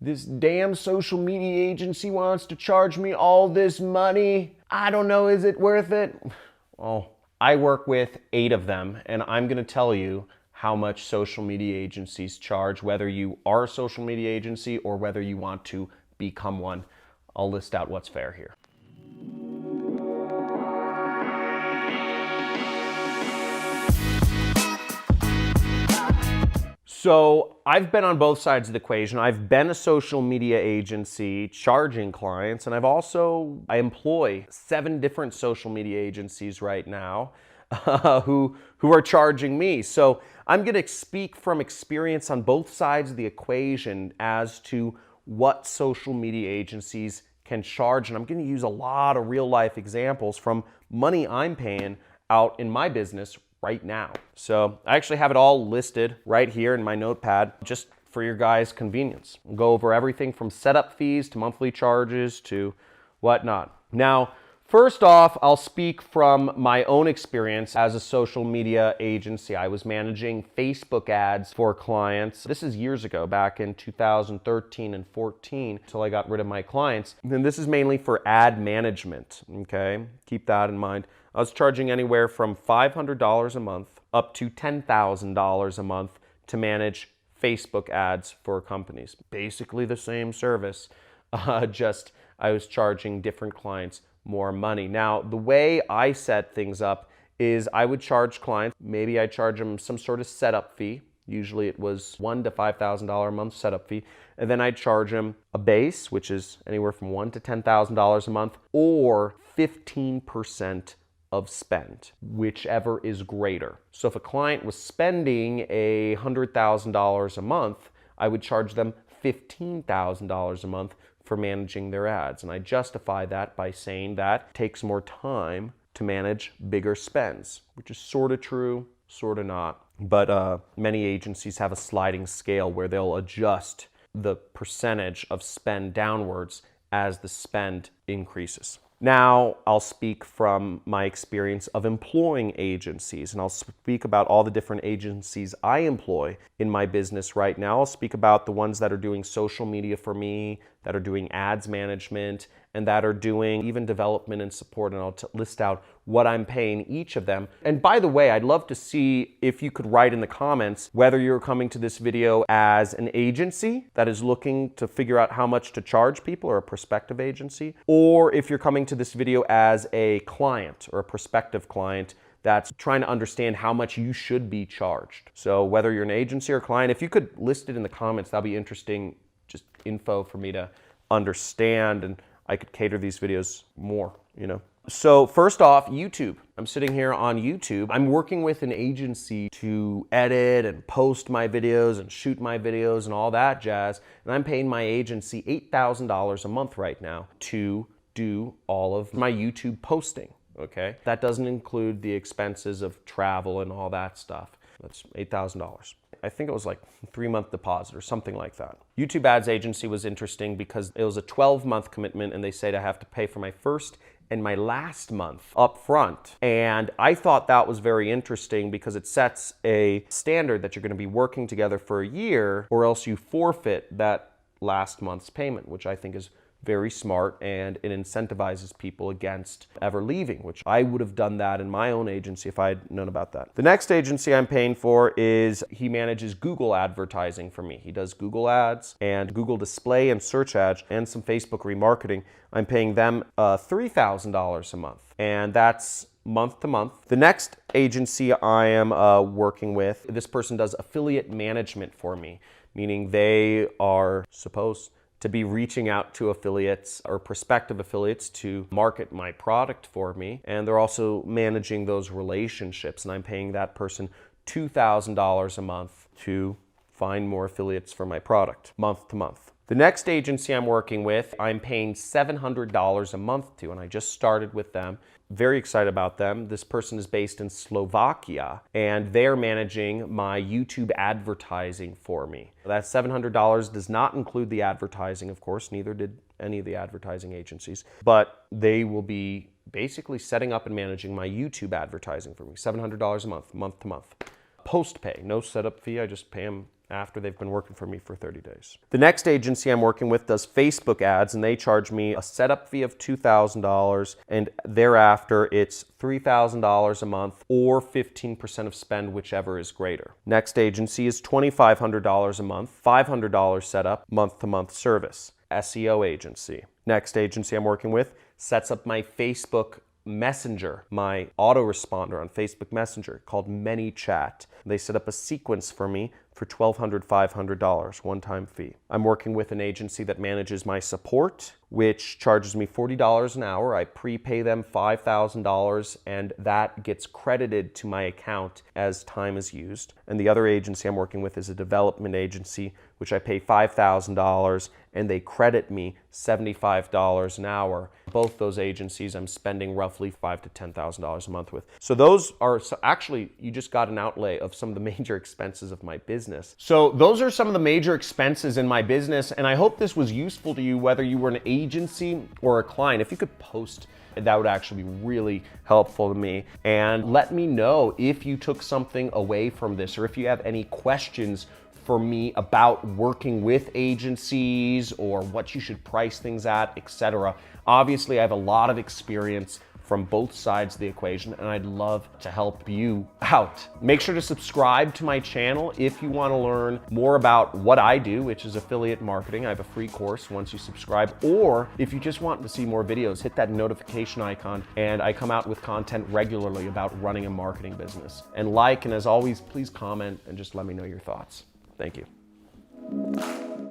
This damn social media agency wants to charge me all this money. I don't know, is it worth it? Well, I work with 8 of them, and I'm gonna tell you how much social media agencies charge, whether you are a social media agency or whether you want to become one. I'll list out what's fair here. So I've been on both sides of the equation. I've been a social media agency charging clients, and I employ 7 different social media agencies right now who are charging me. So I'm going to speak from experience on both sides of the equation as to what social media agencies can charge, and I'm going to use a lot of real life examples from money I'm paying out in my business right now. So I actually have it all listed right here in my notepad just for your guys' convenience. We'll go over everything from setup fees to monthly charges to whatnot. Now, first off, I'll speak from my own experience as a social media agency. I was managing Facebook ads for clients. This is years ago, back in 2013 and 14, until I got rid of my clients. And this is mainly for ad management, okay? Keep that in mind. I was charging anywhere from $500 a month up to $10,000 a month to manage Facebook ads for companies. Basically the same service, just I was charging different clients more money. Now, the way I set things up is I would charge clients, maybe I charge them some sort of setup fee. Usually it was $1,000 to $5,000 a month setup fee. And then I'd charge them a base, which is anywhere from $1,000 to $10,000 a month, or 15% of spend, whichever is greater. So if a client was spending $100,000 a month, I would charge them $15,000 a month for managing their ads. And I justify that by saying that it takes more time to manage bigger spends, which is sort of true, sort of not. But many agencies have a sliding scale where they'll adjust the percentage of spend downwards as the spend increases. Now, I'll speak from my experience of employing agencies, and I'll speak about all the different agencies I employ in my business right now. I'll speak about the ones that are doing social media for me, that are doing ads management, and that are doing even development and support, and I'll list out what I'm paying each of them. And by the way, I'd love to see if you could write in the comments whether you're coming to this video as an agency that is looking to figure out how much to charge people, or a prospective agency, or if you're coming to this video as a client or a prospective client that's trying to understand how much you should be charged. So whether you're an agency or a client, if you could list it in the comments, that'll be interesting, just info for me to understand, and I could cater these videos more, you know. So first off, YouTube. I'm sitting here on YouTube. I'm working with an agency to edit and post my videos and shoot my videos and all that jazz, and I'm paying my agency $8,000 a month right now to do all of my YouTube posting, okay? That doesn't include the expenses of travel and all that stuff. That's $8,000. I think it was like a 3-month deposit or something like that. YouTube Ads Agency was interesting because it was a 12-month commitment, and they said I have to pay for my first and my last month up front. And I thought that was very interesting because it sets a standard that you're going to be working together for a year, or else you forfeit that last month's payment, which I think is very smart, and it incentivizes people against ever leaving, which I would have done that in my own agency if I had known about that. The next agency I'm paying for he manages Google advertising for me. He does Google ads and Google display and search ads and some Facebook remarketing. I'm paying them $3,000 a month, and that's month to month. The next agency I am working with, this person does affiliate management for me, meaning they are supposed to be reaching out to affiliates or prospective affiliates to market my product for me. And they're also managing those relationships, and I'm paying that person $2,000 a month to find more affiliates for my product, month to month. The next agency I'm working with, I'm paying $700 a month to, and I just started with them. Very excited about them. This person is based in Slovakia, and they're managing my YouTube advertising for me. That $700 does not include the advertising, of course, neither did any of the advertising agencies, but they will be basically setting up and managing my YouTube advertising for me. $700 a month, month to month. Post pay, no setup fee, I just pay them after they've been working for me for 30 days. The next agency I'm working with does Facebook ads, and they charge me a setup fee of $2,000, and thereafter it's $3,000 a month or 15% of spend, whichever is greater. Next agency is $2,500 a month, $500 setup, month-to-month service. SEO agency. Next agency I'm working with sets up my Facebook Messenger, my autoresponder on Facebook Messenger called ManyChat. They set up a sequence for me for $1,500, one-time fee. I'm working with an agency that manages my support, which charges me $40 an hour. I prepay them $5,000, and that gets credited to my account as time is used. And the other agency I'm working with is a development agency, which I pay $5,000, and they credit me $75 an hour. Both those agencies I'm spending roughly $5,000 to $10,000 a month with. So those are, actually, you just got an outlay of some of the major expenses of my business. So those are some of the major expenses in my business, and I hope this was useful to you, whether you were an agency or a client. If you could post, that would actually be really helpful to me. And let me know if you took something away from this, or if you have any questions for me about working with agencies or what you should price things at, etc. Obviously, I have a lot of experience from both sides of the equation, and I'd love to help you out. Make sure to subscribe to my channel if you want to learn more about what I do, which is affiliate marketing. I have a free course once you subscribe, or if you just want to see more videos, hit that notification icon, and I come out with content regularly about running a marketing business. And as always, please comment and just let me know your thoughts. Thank you.